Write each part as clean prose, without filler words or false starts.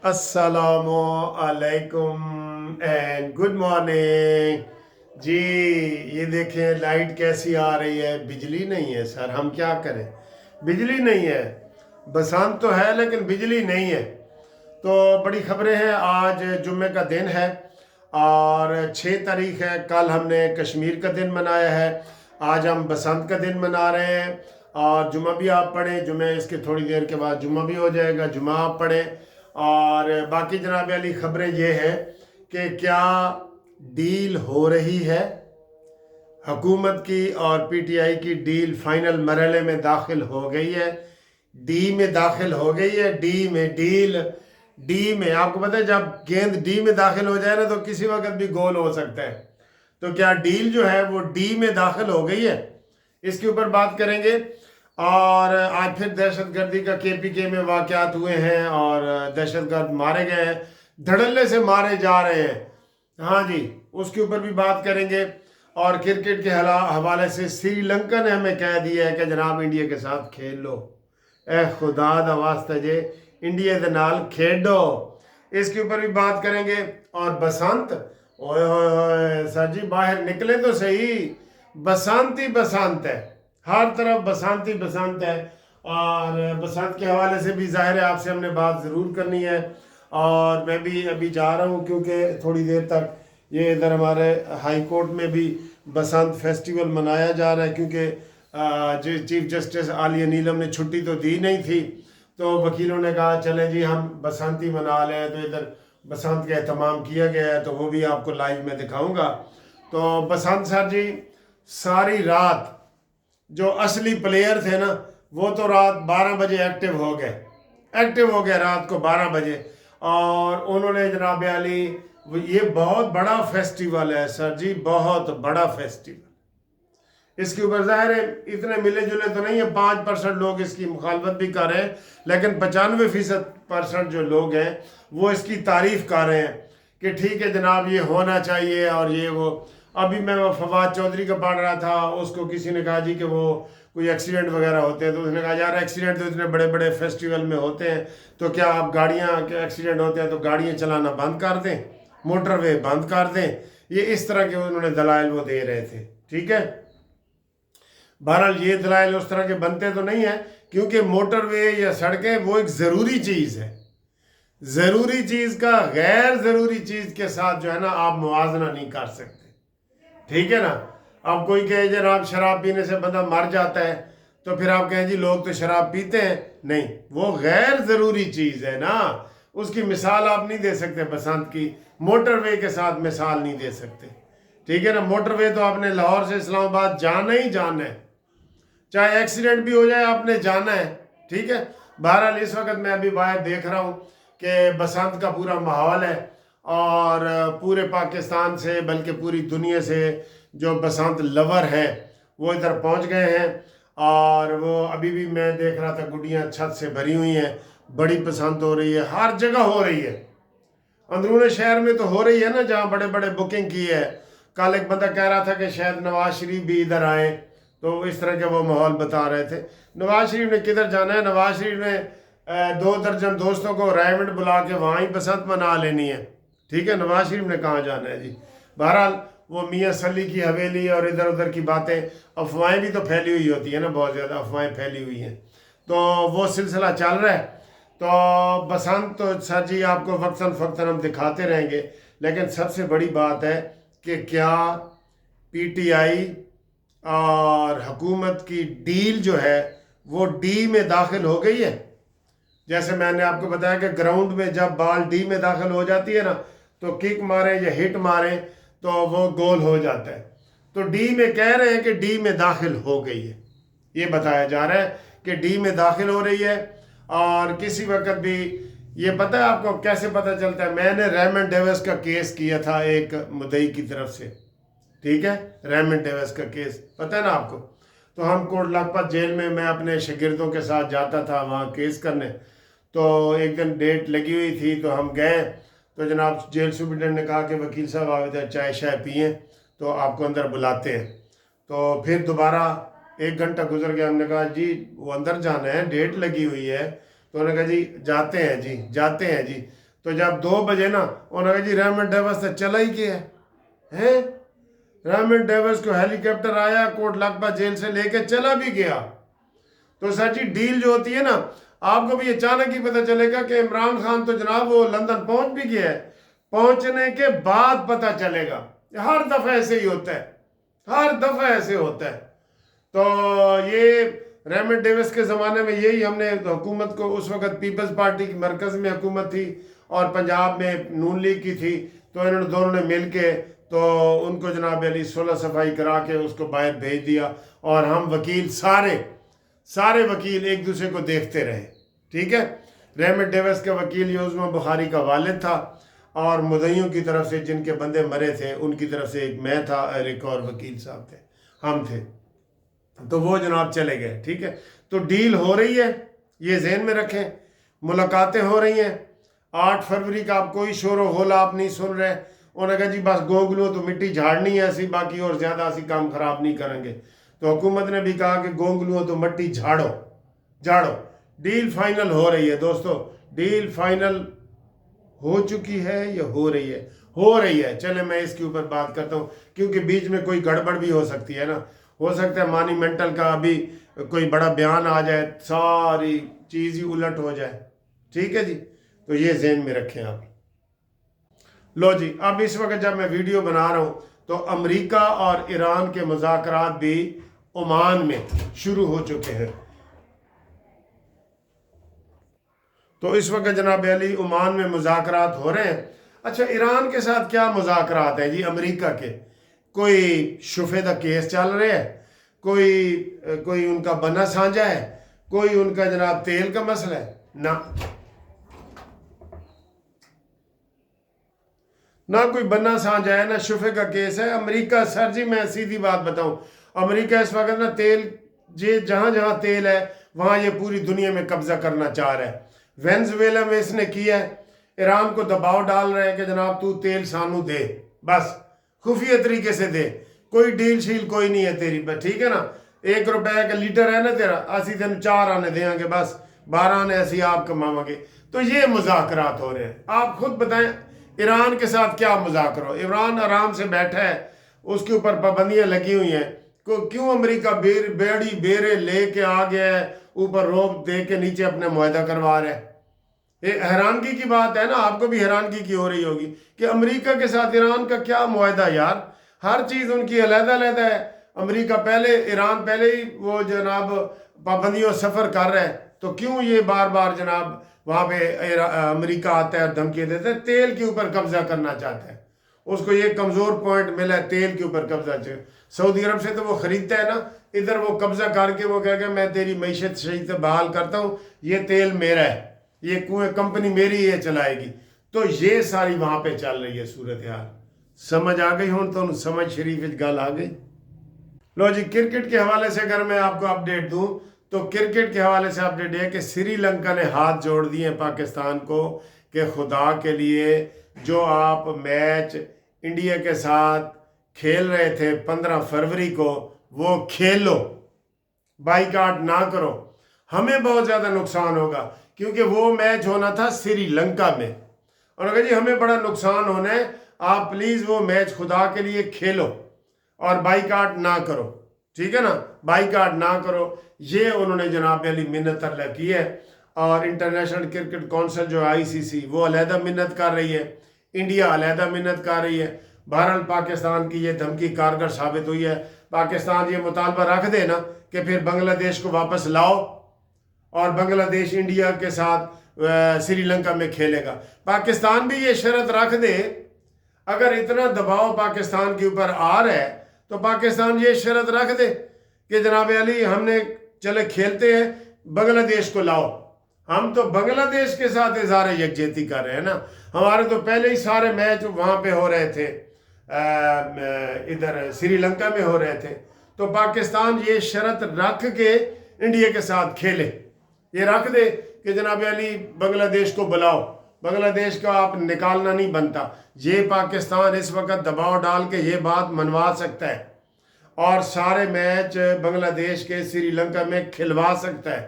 अस्सलामु अलैकुम and good morning जी। ये देखें लाइट कैसी आ रही है। बिजली नहीं है सर, हम क्या करें। बिजली नहीं है, बसंत तो है लेकिन बिजली नहीं है। तो बड़ी खबरें हैं। आज जुम्मे का दिन है और 6 तारीख है। कल हमने कश्मीर का दिन मनाया है, आज हम बसंत का दिन मना रहे हैं। और जुम्मा भी आप पढ़ें, जुम्मे इसके थोड़ी देर के बाद जुम्मा भी हो जाएगा, जुम्मा आप पढ़ें। और बाकी जनाब अली खबरें ये हैं कि क्या डील हो रही है हुकूमत की और पीटीआई की। डील फाइनल मरहले में दाखिल हो गई है, डी में दाखिल हो गई है। डी में डील, डी में आपको पता है जब गेंद डी में दाखिल हो जाए ना तो किसी वक्त भी गोल हो सकता है। तो क्या डील जो है वो डी में दाखिल हो गई है, इसके ऊपर बात करेंगे। और आज फिर दहशतगर्दी का केपीके में वाक़यात हुए हैं और दहशतगर्द मारे गए हैं, धड़ल्ले से मारे जा रहे हैं। हाँ जी, उसके ऊपर भी बात करेंगे। और क्रिकेट के हवाले से श्रीलंका ने हमें कह दिया है कि जनाब इंडिया के साथ खेल लो, ए खुदा दा वास्ता जे इंडिया के नाल खेडो। इसके ऊपर भी बात करेंगे। और बसंत, ओए होए सर जी बाहर निकले तो सही, बसंत ही बसंत है, हर तरफ बसंत ही बसंत है। और बसंत के हवाले से भी ज़ाहिर है आपसे हमने बात ज़रूर करनी है। और मैं भी अभी जा रहा हूँ क्योंकि थोड़ी देर तक ये इधर हमारे हाई कोर्ट में भी बसंत फेस्टिवल मनाया जा रहा है, क्योंकि चीफ जस्टिस आलिया नीलम ने छुट्टी तो दी नहीं थी, तो वकीलों ने कहा चलें जी हम बसंत ही मना लें। तो इधर बसंत का एहतमाम किया गया है, तो वो भी आपको लाइव में दिखाऊंगा। तो बसंत सर जी सारी रात जो असली प्लेयर थे ना वो तो रात 12 बजे एक्टिव हो गए रात को 12 बजे। और उन्होंने जनाब अली, ये बहुत बड़ा फेस्टिवल है सर जी, बहुत बड़ा फेस्टिवल। इसके ऊपर ज़ाहिर है इतने मिले जुले तो नहीं है, 5% लोग इसकी मुखालफत भी कर रहे हैं, लेकिन 95% जो लोग हैं वो इसकी तारीफ़ कर रहे हैं कि ठीक है जनाब ये होना चाहिए और ये वो। अभी मैं वो फवाद चौधरी का पढ़ रहा था, उसको किसी ने कहा जी कि वो कोई एक्सीडेंट वगैरह होते हैं, तो उसने कहा यार एक्सीडेंट तो इतने बड़े बड़े फेस्टिवल में होते हैं, तो क्या आप गाड़ियाँ के एक्सीडेंट होते हैं तो गाड़ियाँ चलाना बंद कर दें, मोटरवे बंद कर दें। ये इस तरह के उन्होंने दलाइल वो दे रहे थे, ठीक है। बहरहाल ये दलाइल उस तरह के बनते तो नहीं है, क्योंकि मोटरवे या सड़कें वो एक ज़रूरी चीज़ है। ज़रूरी चीज़ का गैर ज़रूरी चीज़ के साथ जो है ना आप मुआवजा नहीं कर सकते, ठीक है ना। अब कोई कहे जनाब शराब पीने से बंदा मर जाता है, तो फिर आप कहें जी लोग तो शराब पीते हैं, नहीं, वो गैर ज़रूरी चीज़ है ना, उसकी मिसाल आप नहीं दे सकते। बसंत की मोटरवे के साथ मिसाल नहीं दे सकते, ठीक है ना। मोटरवे तो आपने लाहौर से इस्लामाबाद जाना ही जाना है, चाहे एक्सीडेंट भी हो जाए आपने जाना है, ठीक है। बहरहाल इस वक्त मैं अभी बाहर देख रहा हूँ कि बसंत का पूरा माहौल है और पूरे पाकिस्तान से बल्कि पूरी दुनिया से जो बसंत लवर हैं वो इधर पहुँच गए हैं। और वो अभी भी मैं देख रहा था गुड्डियाँ छत से भरी हुई हैं, बड़ी पसंद हो रही है, हर जगह हो रही है। अंदरूनी शहर में तो हो रही है ना जहाँ बड़े बड़े बुकिंग की है। कल एक बंदा कह रहा था कि शायद नवाज शरीफ भी इधर आए, तो इस तरह के वो माहौल बता रहे थे। नवाज शरीफ ने किधर जाना है, नवाज शरीफ ने 2 दर्जन दोस्तों को रायमंड बुला के वहाँ ही बसंत मना लेनी है, ठीक है। नवाज शरीफ ने कहाँ जाना है जी। बहरहाल वो मियाँ सली की हवेली और इधर उधर की बातें, अफवाहें भी तो फैली हुई होती है ना, बहुत ज़्यादा अफवाहें फैली हुई हैं, तो वो सिलसिला चल रहा है। तो बसंत तो सर जी आपको वक्तन फ़क्तन हम दिखाते रहेंगे, लेकिन सबसे बड़ी बात है कि क्या पीटीआई और हुकूमत की डील जो है वो डी में दाखिल हो गई है। जैसे मैंने आपको बताया कि ग्राउंड में जब बॉल डी में दाखिल हो जाती है ना, तो किक मारे या हिट मारे तो वो गोल हो जाता है। तो डी में कह रहे हैं कि डी में दाखिल हो गई है, ये बताया जा रहा है कि डी में दाखिल हो रही है। और किसी वक्त भी ये पता है आपको कैसे पता चलता है, मैंने रेमंड डेविस का केस किया था एक मुद्दई की तरफ से, ठीक है। रेमंड डेविस का केस पता है ना आपको। तो हम कोट लखपत जेल में मैं अपने शागिर्दों के साथ जाता था वहाँ केस करने। तो एक दिन डेट लगी हुई थी तो हम गए, तो जनाब जेल सुप्रिटेंडेंट ने कहा कि वकील साहब आप इधर चाय शाय पिए तो आपको अंदर बुलाते हैं। तो फिर दोबारा 1 घंटा गुजर गया, हमने कहा जी वो अंदर जाना है, डेट लगी हुई है। तो उन्होंने कहा जी जाते हैं जी। تو جب 2 بجے نا انہوں نے کہا جی ریمنڈ ڈیوس تو چلا ہی گیا ہے، ریمنڈ ڈیوس کو ہیلی کاپٹر آیا کوٹ لکھپت جیل سے لے کے چلا بھی گیا۔ تو سچی ڈیل جو ہوتی ہے نا، آپ کو بھی اچانک ہی پتہ چلے گا کہ عمران خان تو جناب وہ لندن پہنچ بھی گیا ہے، پہنچنے کے بعد پتہ چلے گا۔ ہر دفعہ ایسے ہی ہوتا ہے، ہر دفعہ ایسے ہوتا ہے۔ تو یہ ریمنڈ ڈیوس کے زمانے میں یہی ہم نے حکومت کو، اس وقت پیپلز پارٹی کی مرکز میں حکومت تھی اور پنجاب میں نون لیگ کی تھی، تو انہوں نے دونوں نے مل کے تو ان کو جناب علی صلح صفائی کرا کے اس کو باہر بھیج دیا، اور ہم وکیل سارے وکیل ایک دوسرے کو دیکھتے رہے، ٹھیک ہے۔ ریمنڈ ڈیوس کا وکیل یوزما بخاری کا والد تھا، اور مدعیوں کی طرف سے جن کے بندے مرے تھے ان کی طرف سے ایک میں تھا اور ایک اور وکیل صاحب تھے، ہم تھے۔ تو وہ جناب چلے گئے، ٹھیک ہے۔ تو ڈیل ہو رہی ہے، یہ ذہن میں رکھیں، ملاقاتیں ہو رہی ہیں۔ 8 فروری کا آپ کوئی شور و غل آپ نہیں سن رہے۔ انہوں نے کہا جی بس گونگلو تو مٹی جھاڑنی ہے اسی، باقی اور زیادہ اسی کام خراب نہیں کریں گے۔ تو حکومت نے بھی کہا کہ گونگلو تو مٹی جھاڑو۔ ڈیل فائنل ہو رہی ہے دوستو، ڈیل فائنل ہو چکی ہے یا ہو رہی ہے۔ چلے میں اس کے اوپر بات کرتا ہوں، کیونکہ بیچ میں کوئی گڑبڑ بھی ہو سکتی ہے نا، ہو سکتا ہے مانیمنٹل کا ابھی کوئی بڑا بیان آ جائے، ساری چیز ہی الٹ ہو جائے، ٹھیک ہے جی۔ تو یہ ذہن میں رکھیں آپ۔ لو جی، اب اس وقت جب میں ویڈیو بنا رہا ہوں تو امریکہ اور ایران کے مذاکرات بھی عمان میں شروع ہو چکے ہیں۔ تو اس وقت جناب علی عمان میں مذاکرات ہو رہے ہیں۔ اچھا، ایران کے ساتھ کیا مذاکرات ہیں جی امریکہ کے؟ کوئی شفے دا کیس چل رہے ہے، کوئی ان کا بنا سانجا ہے، کوئی ان کا جناب تیل کا مسئلہ ہے؟ نہ کوئی بنا سانجا ہے، نہ شفے کا کیس ہے۔ امریکہ سر جی میں سیدھی بات بتاؤں، امریکہ اس وقت نا تیل، جہاں جہاں تیل ہے وہاں یہ پوری دنیا میں قبضہ کرنا چاہ رہا ہے۔ وینزویلا میں اس نے کیا ہے، ایران کو دباؤ ڈال رہے ہیں کہ جناب تو تیل سانو دے، بس خفیہ طریقے سے دے، کوئی ڈیل شیل کوئی نہیں ہے تیری، ٹھیک ہے نا۔ 1 روپے کا لیٹر ہے نا تیرا، اسی تین 4 آنے دیں گے، بس 12 آنے ایسی آپ کماؤں گے۔ تو یہ مذاکرات ہو رہے ہیں۔ آپ خود بتائیں ایران کے ساتھ کیا مذاکر ہو؟ ایران آرام سے بیٹھا ہے، اس کے اوپر پابندیاں لگی ہوئی ہیں، کیوں امریکہ بیڑی بیرے لے کے آ گیا ہے، اوپر روپ دے کے نیچے اپنے معاہدہ کروا رہا ہے؟ یہ حیرانگی کی بات ہے نا، آپ کو بھی حیرانگی کی ہو رہی ہوگی کہ امریکہ کے ساتھ ایران کا کیا معاہدہ یار، ہر چیز ان کی علیحدہ علیحدہ ہے۔ امریکہ پہلے، ایران پہلے ہی وہ جناب پابندیوں سفر کر رہا ہے، تو کیوں یہ بار بار جناب وہاں پہ امریکہ آتا ہے اور دھمکی دیتا ہے، تیل کے اوپر قبضہ کرنا چاہتا ہے۔ اس کو یہ کمزور پوائنٹ ملا ہے، تیل کے اوپر قبضہ چاہے۔ سعودی عرب سے تو وہ خریدتا ہے نا، ادھر وہ قبضہ کر کے وہ کہہ کہ میں تیری معیشت صحیح سے بحال کرتا ہوں، یہ تیل میرا ہے، یہ کمپنی میری یہ چلائے گی۔ تو یہ ساری وہاں پہ چل رہی ہے صورتحال۔ سمجھ آ گئی ہوں؟ تو سمجھ شریف گل آ گئی۔ لو جی، کرکٹ کے حوالے سے اگر میں آپ کو اپڈیٹ دوں تو کرکٹ کے حوالے سے اپڈیٹ ہے کہ سری لنکا نے ہاتھ جوڑ دیے ہیں پاکستان کو کہ خدا کے لیے جو آپ میچ انڈیا کے ساتھ کھیل رہے تھے 15 فروری کو، وہ کھیلو، بائیکاٹ نہ کرو، ہمیں بہت زیادہ نقصان ہوگا، کیونکہ وہ میچ ہونا تھا سری لنکا میں، اور اگر جی ہمیں بڑا نقصان ہونا ہے، آپ پلیز وہ میچ خدا کے لیے کھیلو اور بائیکاٹ نہ کرو، ٹھیک ہے نا، بائیکاٹ نہ کرو۔ یہ انہوں نے جناب علی منت اللہ کی ہے، اور انٹرنیشنل کرکٹ کونسل جو ICC وہ علیحدہ منت کر رہی ہے، انڈیا علیحدہ منت کر رہی ہے۔ بہرحال پاکستان کی یہ دھمکی کارگر ثابت ہوئی ہے۔ پاکستان یہ مطالبہ رکھ دے نا کہ پھر بنگلہ دیش کو واپس لاؤ، اور بنگلہ دیش انڈیا کے ساتھ سری لنکا میں کھیلے گا۔ پاکستان بھی یہ شرط رکھ دے، اگر اتنا دباؤ پاکستان کے اوپر آ رہا ہے تو پاکستان یہ شرط رکھ دے کہ جناب علی ہم نے چلے کھیلتے ہیں، بنگلہ دیش کو لاؤ۔ ہم تو بنگلہ دیش کے ساتھ اظہار یکجہتی کر رہے ہیں نا، ہمارے تو پہلے ہی سارے میچ وہاں پہ ہو رہے تھے، ادھر سری لنکا میں ہو رہے تھے۔ تو پاکستان یہ شرط رکھ کے انڈیا کے ساتھ کھیلے، یہ رکھ دے کہ جناب علی بنگلہ دیش کو بلاؤ، بنگلہ دیش کا آپ نکالنا نہیں بنتا۔ یہ پاکستان اس وقت دباؤ ڈال کے یہ بات منوا سکتا ہے، اور سارے میچ بنگلہ دیش کے سری لنکا میں کھلوا سکتا ہے،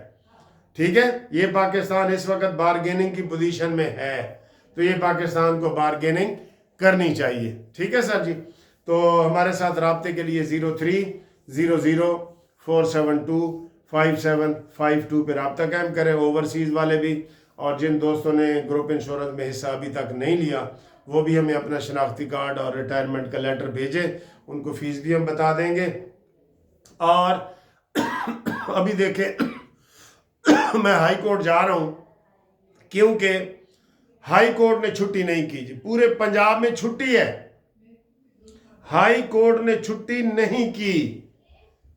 ٹھیک ہے۔ یہ پاکستان اس وقت بارگیننگ کی پوزیشن میں ہے، तो ये पाकिस्तान को बारगेनिंग करनी चाहिए। ठीक है सर जी। तो हमारे साथ रब्ते के लिए 03004725 पे रब्ता कायम करें, ओवरसीज़ वाले भी। और जिन दोस्तों ने ग्रुप इंश्योरेंस में हिस्सा अभी तक नहीं लिया वो भी हमें अपना शनाख्ती कार्ड और रिटायरमेंट का लेटर भेजें, उनको फ़ीस भी हम बता देंगे। और अभी देखें मैं हाई कोर्ट जा रहा हूँ क्योंकि हाई कोर्ट ने छुट्टी नहीं की जी, पूरे पंजाब में छुट्टी है, हाई कोर्ट ने छुट्टी नहीं की।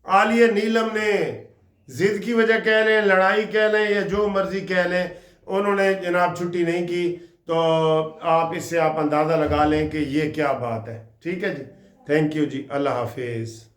आलिया नीलम ने जिद की वजह कह लें, लड़ाई कह लें या जो मर्जी कह लें, उन्होंने जनाब छुट्टी नहीं की। तो आप इससे आप अंदाज़ा लगा लें कि ये क्या बात है। ठीक है जी, थैंक यू जी, अल्लाह हाफिज़।